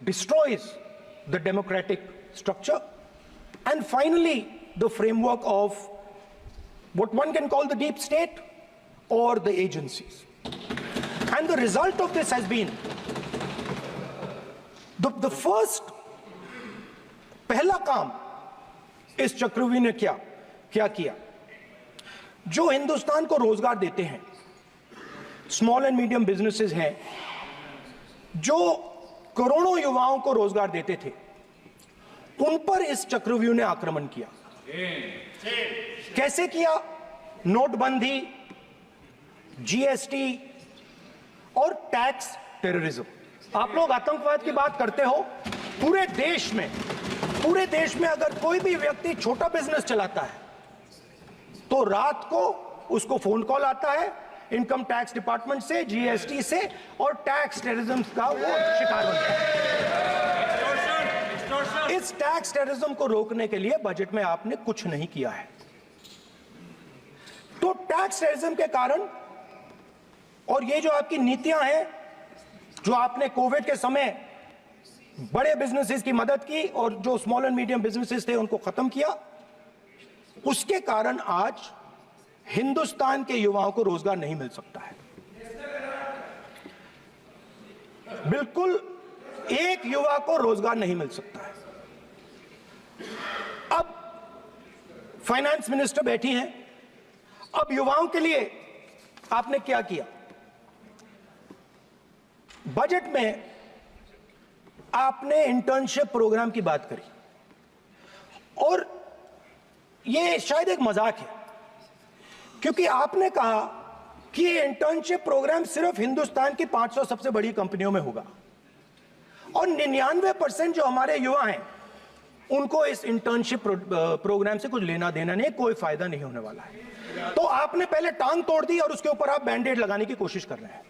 destroys the democratic structure, and finally the framework of what one can call the deep state or the agencies. And the result of this has been the first पहला काम इस चक्रव्यूह ने क्या किया, जो हिंदुस्तान को रोजगार देते हैं, स्मॉल एंड मीडियम बिजनेसेस हैं, जो करोड़ों युवाओं को रोजगार देते थे, उन पर इस चक्रव्यूह ने आक्रमण किया। कैसे किया? नोटबंदी, जीएसटी और टैक्स टेररिज्म। आप लोग आतंकवाद की बात करते हो, पूरे देश में अगर कोई भी व्यक्ति छोटा बिजनेस चलाता है तो रात को उसको फोन कॉल आता है इनकम टैक्स डिपार्टमेंट से, जीएसटी से, और टैक्स टेररिज्म का वो शिकार बनता है। इस टैक्स टेररिज्म को रोकने के लिए बजट में आपने कुछ नहीं किया है। तो टैक्स टेररिज्म के कारण और ये जो आपकी नीतियां हैं, जो आपने कोविड के समय बड़े बिजनेसेस की मदद की और जो स्मॉल एंड मीडियम बिजनेसेस थे उनको खत्म किया, उसके कारण आज हिंदुस्तान के युवाओं को रोजगार नहीं मिल सकता है। बिल्कुल एक युवा को रोजगार नहीं मिल सकता है। अब फाइनेंस मिनिस्टर बैठी हैं, अब युवाओं के लिए आपने क्या किया? बजट में आपने इंटर्नशिप प्रोग्राम की बात करी और ये शायद एक मजाक है, क्योंकि आपने कहा कि ये इंटर्नशिप प्रोग्राम सिर्फ हिंदुस्तान की 500 सबसे बड़ी कंपनियों में होगा और 99% जो हमारे युवा हैं उनको इस इंटर्नशिप प्रोग्राम से कुछ लेना देना नहीं, कोई फायदा नहीं होने वाला है। तो आपने पहले टांग तोड़ दी और उसके ऊपर आप बैंडेड लगाने की कोशिश कर रहे हैं।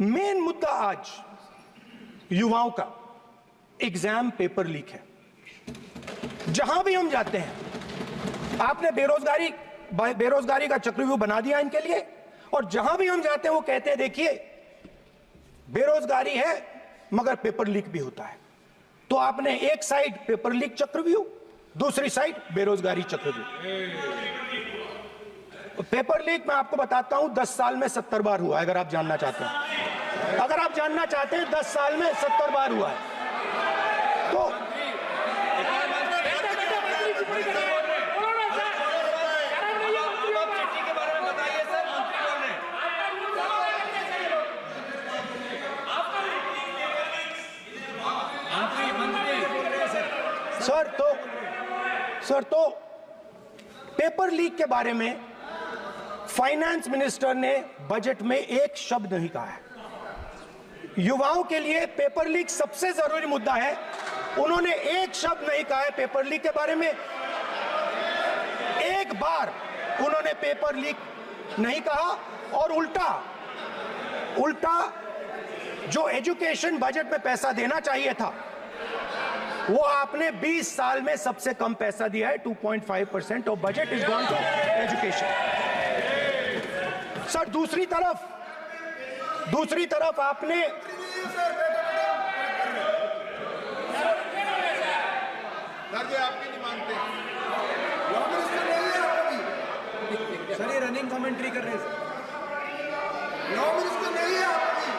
मेन मुद्दा आज युवाओं का एग्जाम पेपर लीक है। जहां भी हम जाते हैं, आपने बेरोजगारी का चक्रव्यूह बना दिया इनके लिए, और जहां भी हम जाते हैं वो कहते हैं देखिए बेरोजगारी है मगर पेपर लीक भी होता है। तो आपने एक साइड पेपर लीक चक्रव्यूह, दूसरी साइड बेरोजगारी चक्रव्यूह। पेपर लीक मैं आपको बताता हूं 10 साल में 70 बार हुआ है। अगर आप जानना चाहते हैं, 10 साल में 70 बार हुआ है। तो सर तो पेपर लीक के बारे में फाइनेंस मिनिस्टर ने बजट में एक शब्द नहीं कहा है। युवाओं के लिए पेपर लीक सबसे जरूरी मुद्दा है, उन्होंने एक शब्द नहीं कहा है पेपर लीक के बारे में। एक बार उन्होंने पेपर लीक नहीं कहा और उल्टा जो एजुकेशन बजट में पैसा देना चाहिए था वो आपने 20 साल में सबसे कम पैसा दिया है। 2.5% of budget is gone to education. Sir दूसरी तरफ आपने आपकी नहीं मानते सर, ये रनिंग कमेंट्री कर रहे हैं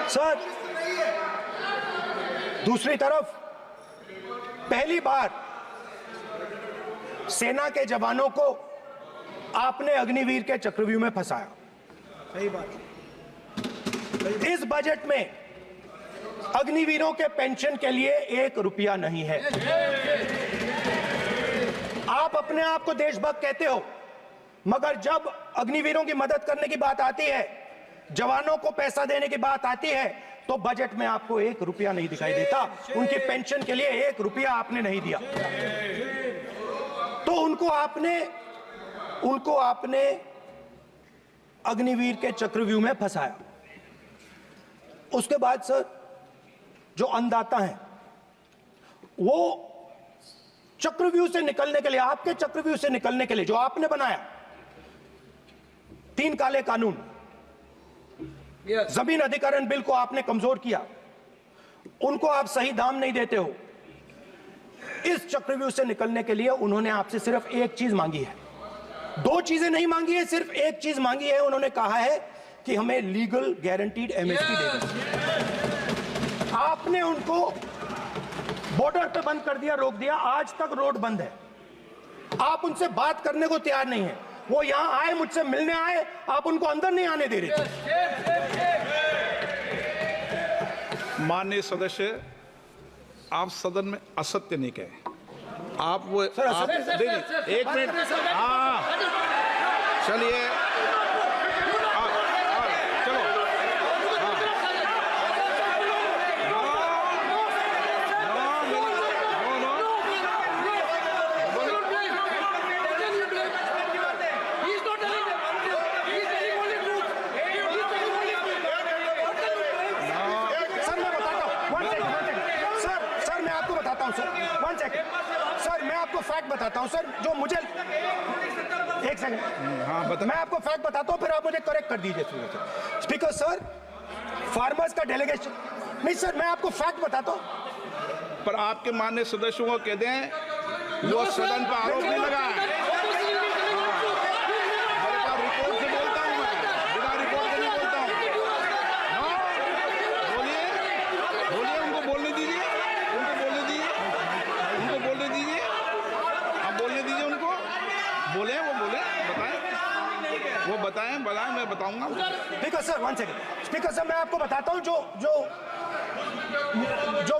सर। दूसरी तरफ पहली बार सेना के जवानों को आपने अग्निवीर के चक्रव्यूह में फंसाया। सही बात। इस बजट में अग्निवीरों के पेंशन के लिए 1 रुपया नहीं है। आप अपने आप को देशभक्त कहते हो, मगर जब अग्निवीरों की मदद करने की बात आती है, जवानों को पैसा देने की बात आती है, तो बजट में आपको 1 रुपया नहीं दिखाई देता। उनकी पेंशन के लिए 1 रुपया आपने नहीं दिया। तो उनको आपने अग्निवीर के चक्रव्यूह में फंसाया। उसके बाद सर जो अन्नदाता हैं वो चक्रव्यूह से निकलने के लिए, आपके चक्रव्यूह से निकलने के लिए जो आपने बनाया 3 काले कानून, जमीन अधिग्रहण बिल को आपने कमजोर किया, उनको आप सही दाम नहीं देते हो। इस चक्रव्यूह से निकलने के लिए उन्होंने आपसे सिर्फ एक चीज मांगी है, दो चीजें नहीं मांगी है, सिर्फ एक चीज मांगी है। उन्होंने कहा है कि हमें लीगल गारंटीड एमएसपी दे दें। आपने उनको बॉर्डर पे बंद कर दिया, रोक दिया, आज तक रोड बंद है। आप उनसे बात करने को तैयार नहीं है। वो यहां आए, मुझसे मिलने आए, आप उनको अंदर नहीं आने दे रहे थे। माननीय सदस्य, आप सदन में असत्य नहीं कहे। आप वो सर, आप देखिए, एक मिनट, हाँ चलिए, चलो, सर मैं आपको फैक्ट बताता हूं सर, जो मुझे एक सेकंड, हाँ बता, मैं आपको फैक्ट बताता हूं, फिर आप मुझे करेक्ट कर दीजिए। स्पीकर सर, फार्मर्स का डेलीगेशन नहीं सर, मैं आपको फैक्ट बताता हूं। पर आपके माननीय सदस्यों को कह दें, वो सदन पर आरोप नहीं लगा है। रिपोर्ट से बोलता हूं मैं, बिना रिपोर्ट के नहीं बोलता हूं। बोलिए, बोलिए, उनको बोलने दीजिए, उनको बोलने दीजिए, उनको बोलने दीजिए, आप बोलने दीजिए उनको, बोले, वो बोले, बताएं, वो बताएं, मैं बताऊंगा। Speaker sir, one second. Speaker sir, मैं आपको बताता हूं जो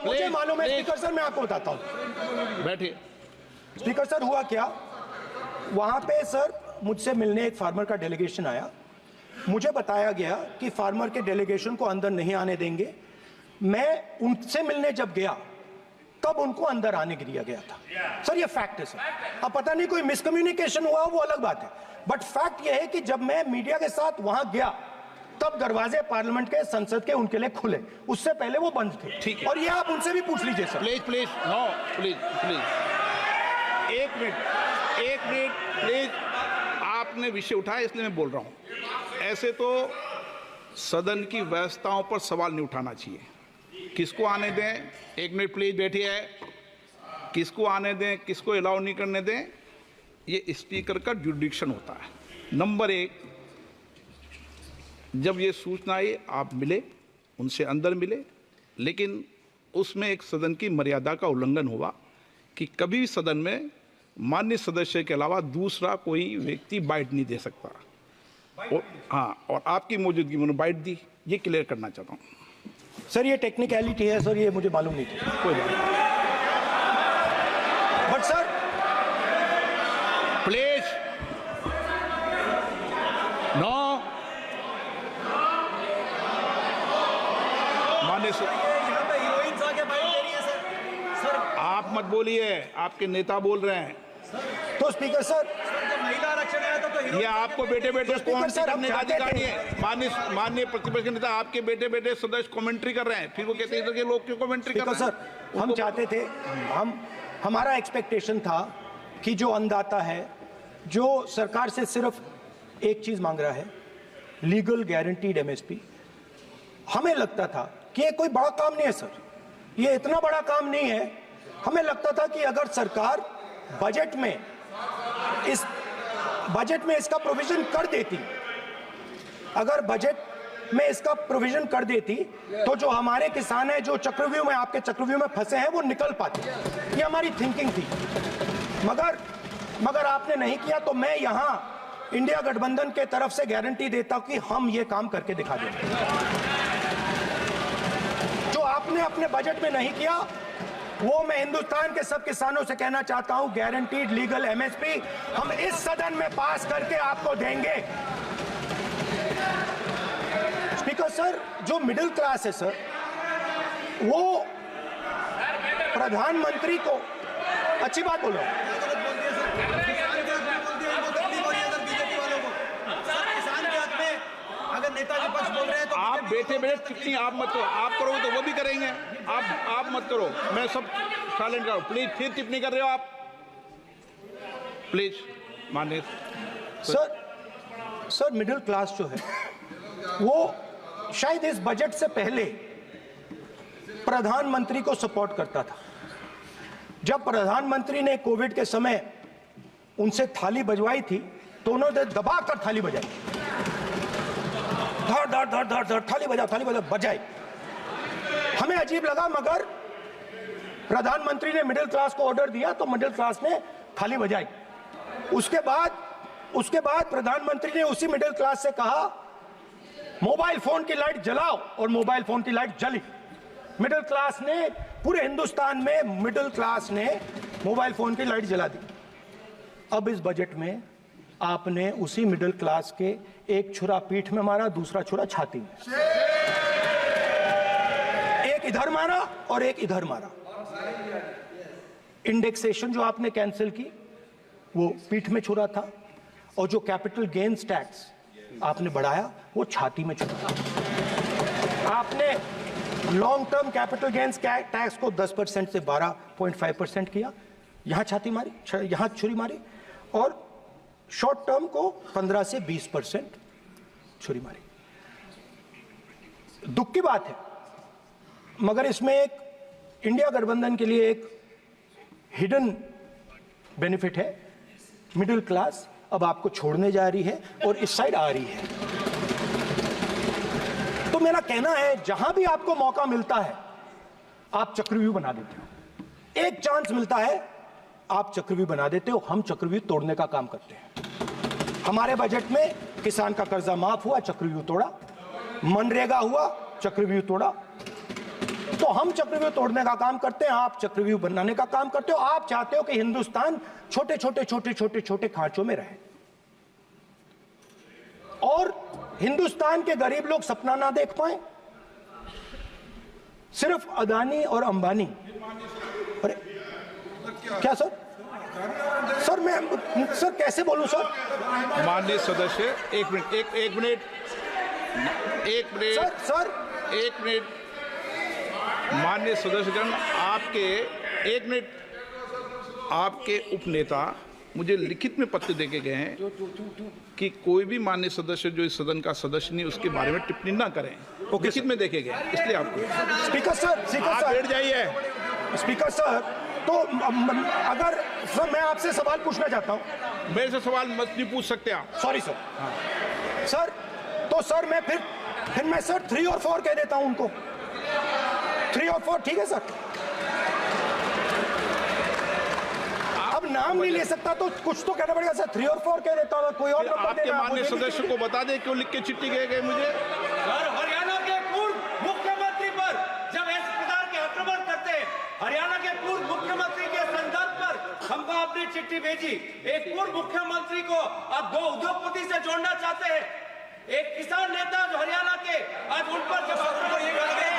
मुझे मालूम है। स्पीकर सर, मैं आपको बताता हूं। बैठिए। स्पीकर सर, हुआ क्या, वहां पे सर मुझसे मिलने एक फार्मर का डेलीगेशन आया। मुझे बताया गया कि फार्मर के डेलीगेशन को अंदर नहीं आने देंगे। मैं उनसे मिलने जब गया तब उनको अंदर आने के दिया गया था। सर ये फैक्ट है सर। अब पता नहीं कोई मिसकम्युनिकेशन हुआ, वो अलग बात है, बट फैक्ट ये है कि जब मैं मीडिया के साथ वहां गया तब दरवाजे पार्लियामेंट के, संसद के उनके लिए खुले, उससे पहले वो बंद थे। ठीक है। और ये आप उनसे भी पूछ लीजिए sir. Please please, no please please, एक मिनट प्लीज। आपने विषय उठाया इसलिए मैं बोल रहा हूं। ऐसे तो सदन की व्यवस्थाओं पर सवाल नहीं उठाना चाहिए। किसको आने दें, एक मिनट प्लीज बैठिए, किसको आने दें, किसको अलाउ नहीं करने दें, ये स्पीकर का जुडिक्शन होता है। नंबर एक, जब ये सूचना आई आप मिले, उनसे अंदर मिले, लेकिन उसमें एक सदन की मर्यादा का उल्लंघन हुआ कि कभी भी सदन में माननीय सदस्य के अलावा दूसरा कोई व्यक्ति बाइट नहीं दे सकता। और हाँ, और आपकी मौजूदगी में बाइट दी, ये क्लियर करना चाहता हूँ। सर ये टेक्निकलिटी है सर, ये मुझे मालूम नहीं थी। कोई बात नहीं, बट सर प्लीज, नो, माननीय यहाँ पे हीरोइंस आके बाइट दे रही है सर। आप मत बोलिए, आपके नेता बोल रहे हैं। तो स्पीकर सर, जब महिला आरक्षण आया था तो ये आपको बेटे बेटे स्पीकर सर, हम करने का चाहते अधिकार थे। है। माननीय प्रतिपक्ष के नेता आपके बेटे बेटे सदस्य कमेंट्री कर रहे हैं, फिर वो कहते हैं कि लोग क्यों कमेंट्री कर स्पीकर रहे हैं। सर, हम चाहते थे, हमारा एक्सपेक्टेशन था कि जो अन्नदाता है, जो सरकार से सिर्फ एक चीज मांग रहा है, लीगल गारंटीड एमएसपी, हमें लगता था कि ये कोई बड़ा काम नहीं है सर, ये इतना बड़ा काम नहीं है। हमें लगता था कि अगर सरकार बजट में इसका प्रोविजन कर देती, अगर बजट में इसका प्रोविजन कर देती, तो जो हमारे किसान हैं जो चक्रव्यूह में, आपके चक्रव्यूह में फंसे हैं, वो निकल पाते। ये हमारी थिंकिंग थी, मगर आपने नहीं किया। तो मैं यहां इंडिया गठबंधन के तरफ से गारंटी देता हूं कि हम ये काम करके दिखा देंगे। जो आपने अपने बजट में नहीं किया, वो मैं हिंदुस्तान के सब किसानों से कहना चाहता हूं, गारंटीड लीगल एमएसपी हम इस सदन में पास करके आपको देंगे। स्पीकर सर, जो मिडिल क्लास है सर, वो प्रधानमंत्री को, अच्छी बात बोलो, अगर नेताजी पक्ष बोल रहे हैं तो आप बैठे बैठे टिप्पणी आप मत करो, आप करोगे तो वो भी करेंगे। आप मत करो, मैं सब साइलेंट करो प्लीज। फिर टिप्पणी कर रहे हो आप, प्लीज माननीय सर मिडिल क्लास जो है वो शायद इस बजट से पहले प्रधानमंत्री को सपोर्ट करता था। जब प्रधानमंत्री ने कोविड के समय उनसे थाली बजवाई थी तो उन्होंने दबाकर थाली बजाई, धड़ धड़ धड़ धड़ धड़ थाली बजा बजाई। हमें अजीब लगा, मगर प्रधानमंत्री ने मिडिल क्लास को ऑर्डर दिया तो मिडिल क्लास ने थाली बजाई। उसके बाद प्रधानमंत्री ने उसी मिडिल क्लास से कहा मोबाइल फोन की लाइट जलाओ, और मोबाइल फोन की लाइट जली। मिडिल क्लास ने, पूरे हिंदुस्तान में मिडिल क्लास ने मोबाइल फोन की लाइट जला दी। अब इस बजट में आपने उसी मिडिल क्लास के एक छुरा पीठ में मारा, दूसरा छुरा छाती में, एक इधर मारा और एक इधर मारा। इंडेक्सेशन जो आपने कैंसिल की वो पीठ में छुरा था, और जो कैपिटल गेन्स टैक्स आपने बढ़ाया वो छाती में छुरा। आपने long term capital gains tax को 10% से 12.5% किया, यहां छाती मारी, यहां छुरी मारी, और शॉर्ट टर्म को 15 से 20% छुरी मारी। दुख की बात है, मगर इसमें एक इंडिया गठबंधन के लिए एक हिडन बेनिफिट है। मिडिल क्लास अब आपको छोड़ने जा रही है और इस साइड आ रही है। तो मेरा कहना है, जहां भी आपको मौका मिलता है आप चक्रव्यूह बना देते हो। एक चांस मिलता है आप चक्रव्यूह बना देते हो। हम चक्रव्यूह तोड़ने का काम करते हैं। हमारे बजट में किसान का कर्जा माफ हुआ, चक्रव्यूह तोड़ा। मनरेगा हुआ, चक्रव्यूह तोड़ा। तो हम चक्रव्यूह तोड़ने का काम करते हैं, आप चक्रव्यूह बनाने का काम करते हो। आप चाहते हो कि हिंदुस्तान छोटे छोटे खांचों में रहे, और हिंदुस्तान के गरीब लोग सपना ना देख पाए। सिर्फ अदानी और अंबानी। अरे क्या सर? सर मैं सर कैसे बोलूं सर? माननीय सदस्य, एक मिनट सर माननीय सदस्यगण, आपके उपनेता मुझे लिखित में पत्र देके गए हैं कि कोई भी माननीय सदस्य जो इस सदन का सदस्य नहीं उसके बारे में टिप्पणी ना करें। लिखित में देखे गए, इसलिए आपको। स्पीकर सर आप बैठ जाइए। स्पीकर सर, तो अगर सर मैं आपसे सवाल पूछना चाहता हूं। मेरे से सवाल मत नहीं पूछ सकते आप। Sorry sir. सर तो सर मैं फिर मैं सर 3 और 4 कह देता हूं उनको। 3 और 4 ठीक है सर? अब नाम नहीं ले सकता तो कुछ तो कहना पड़ेगा सर। 3 और 4 कह देता हूं, कोई और नंबर आपके देना। माननीय सदस्य को बता दें क्यों लिख के चिट्ठी गए मुझे। सर, हरियाणा के पूर्व मुख्यमंत्री पर जब इस प्रकार के आक्रमण करते हैं, हरियाणा के पूर्व मुख्यमंत्री के संदर्भ पर हमको आपने चिट्ठी भेजी। एक पूर्व मुख्यमंत्री को आप 2 उद्योगपति से जोड़ना चाहते हैं, एक किसान नेता जो हरियाणा के, आज उन पर जब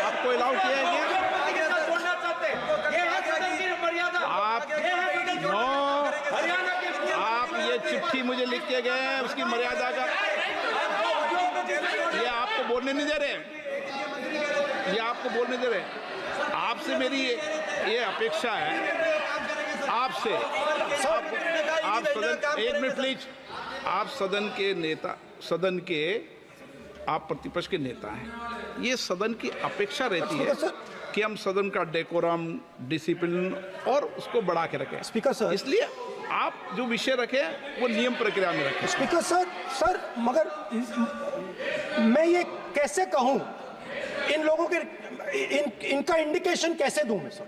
आपको अलाउ किया है क्या? उद्योगपति के साथ जोड़ना चाहते हैं, ये है सदन की मर्यादा। आप हरियाणा के आप ये चिट्ठी मुझे लिख के गए हैं, उसकी मर्यादा का ये आपको बोलने नहीं दे रहे, ये आपको बोलने दे रहे। आपसे मेरी ये अपेक्षा है, आपसे आप सदन, एक मिनट प्लीज, आप सदन के नेता, सदन के आप प्रतिपक्ष के नेता हैं। ये सदन की अपेक्षा रहती है कि हम सदन का डेकोरम, डिसिप्लिन और उसको बढ़ा के रखें। स्पीकर सर, इसलिए आप जो विषय रखें वो नियम प्रक्रिया में रखें। स्पीकर सर मगर मैं ये कैसे कहूं, इन लोगों के इनका इंडिकेशन कैसे दूं मैं सर?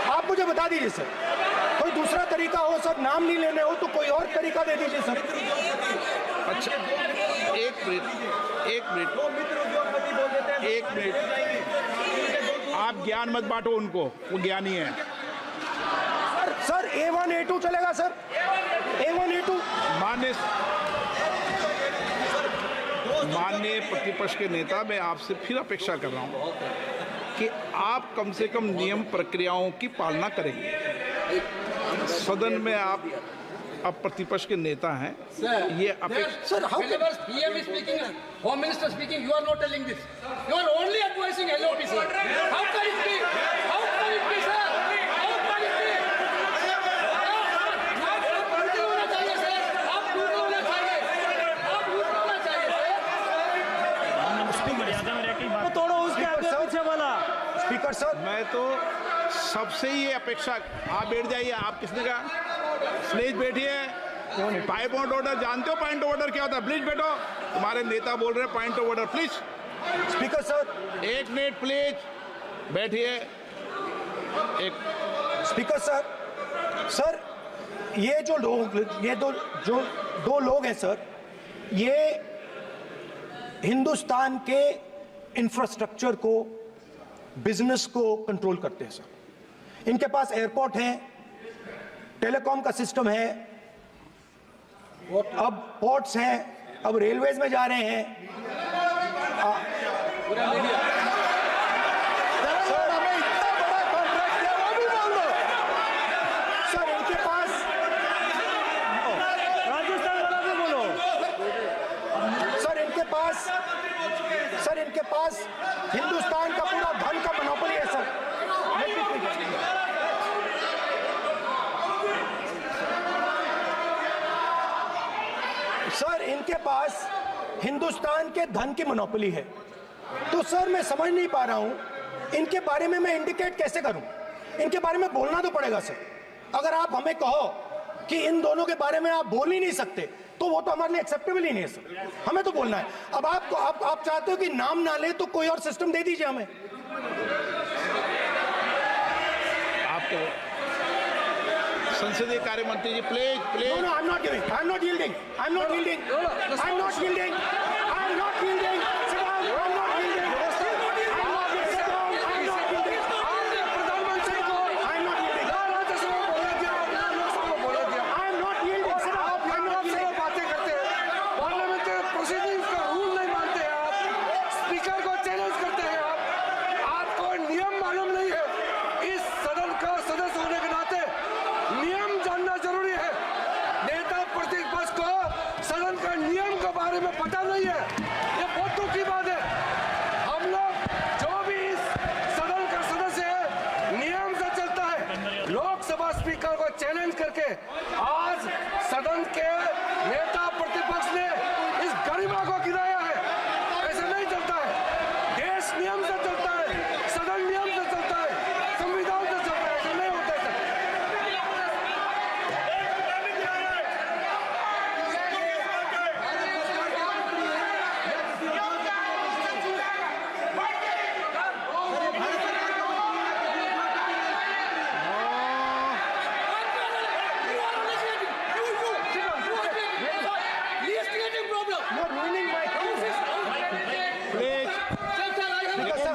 आप मुझे बता दीजिए सर, कोई दूसरा तरीका हो सर, नाम नहीं लेने हो तो कोई और तरीका दे दीजिए सर। अच्छा, एक मिनट, आप ज्ञान मत बांटो उनको, वो ज्ञानी है। सर A1 A2 चलेगा सर? A1 A2 माननीय प्रतिपक्ष के नेता, मैं आपसे फिर अपेक्षा कर रहा हूं कि आप कम से कम नियम प्रक्रियाओं की पालना करेंगे। सदन में आप अब प्रतिपक्ष के नेता हैं, ये अपेक्षा। Sir how Whenever PM is speaking, Home Minister speaking, you are not telling this. You are only advising LOP, sir. How can it be? How can it be, sir? How can it be? आप duty होना चाहिए, sir. आप duty होना चाहिए. आप duty होना चाहिए, sir. वाला। स्पीकर सर, मैं तो सबसे ये अपेक्षा, आप बैठ जाइए। आप किसने कहा? प्लीज बैठिए। पॉइंट ऑफ ऑर्डर जानते हो? पॉइंट ऑफ ऑर्डर क्या होता है? प्लीज बैठो। तुम्हारे नेता बोल रहे हैं point of order, please. Speaker sir, एक मिनट प्लीज, बैठिए। एक स्पीकर सर, सर ये जो दो लोग हैं सर, ये हिंदुस्तान के इंफ्रास्ट्रक्चर को, बिजनेस को कंट्रोल करते हैं सर। इनके पास एयरपोर्ट है, टेलीकॉम का सिस्टम है, अब पोर्ट्स हैं, अब रेलवेज में जा रहे हैं। सर हमें इतना बड़ा कॉन्ट्रैक्ट दिया, वो भी बोल दो। सर इनके पास, राजस्थान वाला भी बोलो। सर इनके पास हिंदुस्तान का पूरा धन का मोनोपोली है सर। सर इनके पास हिंदुस्तान के धन की मोनोपोली है। तो सर मैं समझ नहीं पा रहा हूं इनके बारे में मैं इंडिकेट कैसे करूं। इनके बारे में बोलना तो पड़ेगा सर। अगर आप हमें कहो कि इन दोनों के बारे में आप बोल ही नहीं सकते तो वो तो हमारे लिए एक्सेप्टेबल ही नहीं है सर। हमें तो बोलना है। अब आप चाहते हो कि नाम ना ले तो कोई और सिस्टम दे दीजिए हमें। आपके संसदीय कार्य मंत्री जी, please please. No, I'm not giving. I'm not yielding. I'm not yielding. I'm not yielding. I'm not yielding. Sit down. I'm not yielding. I'm not yielding. Sit down. I'm not yielding. आपने प्रधानमंत्री को I'm not yielding. Rajya Sabha में बोला दिया, आपने लोकसभा में बोला दिया। I'm not yielding. Sit down. आप I'm not से yielding. बातें करते हैं, पार्लियामेंट्री प्रोसीडिंग्स का रूल नहीं मानते हैं आप, स्पीकर को चैलेंज करते हैं आप। आपको नियम मालूम नहीं है। इस सदन का सदस्य होने के नाते नियम जानना जरूरी है। नेता प्रतिपक्ष को सदन का नियम के बारे में पता नहीं है, ये बहुत दुख की बात है। हम लोग जो भी इस सदन का सदस्य है नियम से चलता है। लोकसभा स्पीकर को चैलेंज करके आज सदन के नेता प्रतिपक्ष ने इस गरिमा को गिराया है। ऐसा नहीं चलता है। देश नियम से चलता है, सदन नियम से चलता है, संविधान से चलता है। ऐसा नहीं होता है sir. You're ruining my case. Please देखो,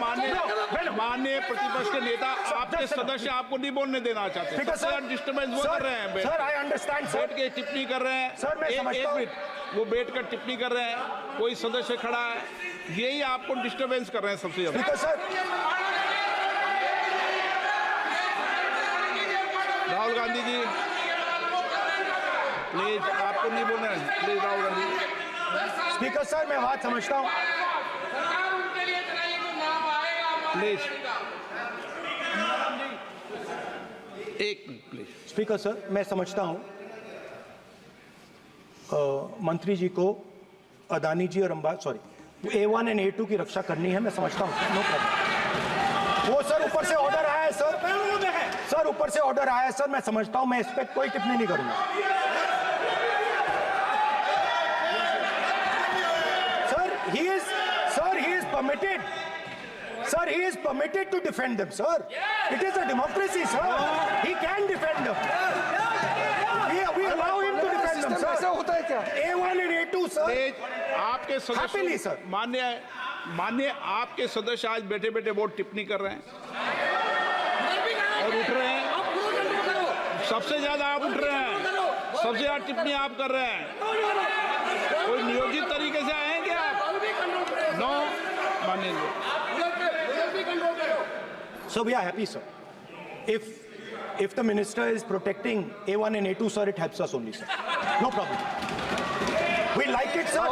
माननीय प्रतिपक्ष के नेता, आपके सदस्य आपको नहीं बोलने देना चाहते। स्पीकर सर, डिस्टर्बेंस वो कर रहे हैं। बैठ सर आई अंडरस्टैंड सर। बैठ के टिप्पणी कर रहे हैं। सर, मैं समझता एक हूं। मिनट, वो बैठ कर टिप्पणी कर रहे हैं, कोई सदस्य खड़ा है, यही आपको डिस्टर्बेंस कर रहे हैं सबसे ज्यादा। Speaker sir, Rahul Gandhi ji please, आपको नहीं बोलना है। Please Rahul Gandhi. Speaker sir मैं बात समझता हूँ। प्लीज एक मिनट प्लीज। स्पीकर सर मैं समझता हूँ मंत्री जी को अदानी जी और A1 एंड A2 की रक्षा करनी है। मैं समझता हूँ, नो प्रॉब्लम। वो सर ऊपर से ऑर्डर आया है सर। सर ऊपर से ऑर्डर आया है सर, मैं समझता हूँ। मैं इस पर कोई टिप्पणी नहीं करूंगा। Sir he is permitted. Sir, he is permitted to defend them, sir. It is a democracy, sir. He can defend them. We allow him to defend them, ऐसा sir. होता है क्या? A1 and A2, sir. Please आपके Happily, सदस्य, sir. मान्य आपके सदस्य आज बैठे बैठे बहुत टिप्पणी कर रहे हैं और उठ रहे हैं। सबसे ज्यादा आप उठ रहे हैं, सबसे ज्यादा टिप्पणी आप कर रहे हैं। कोई नियोजित तरीके से आए हैं क्या आप? नो माननीय जी। So we are happy, sir. If the minister is protecting A1 and A2, sir, it helps us only, sir. No problem. We like it, sir.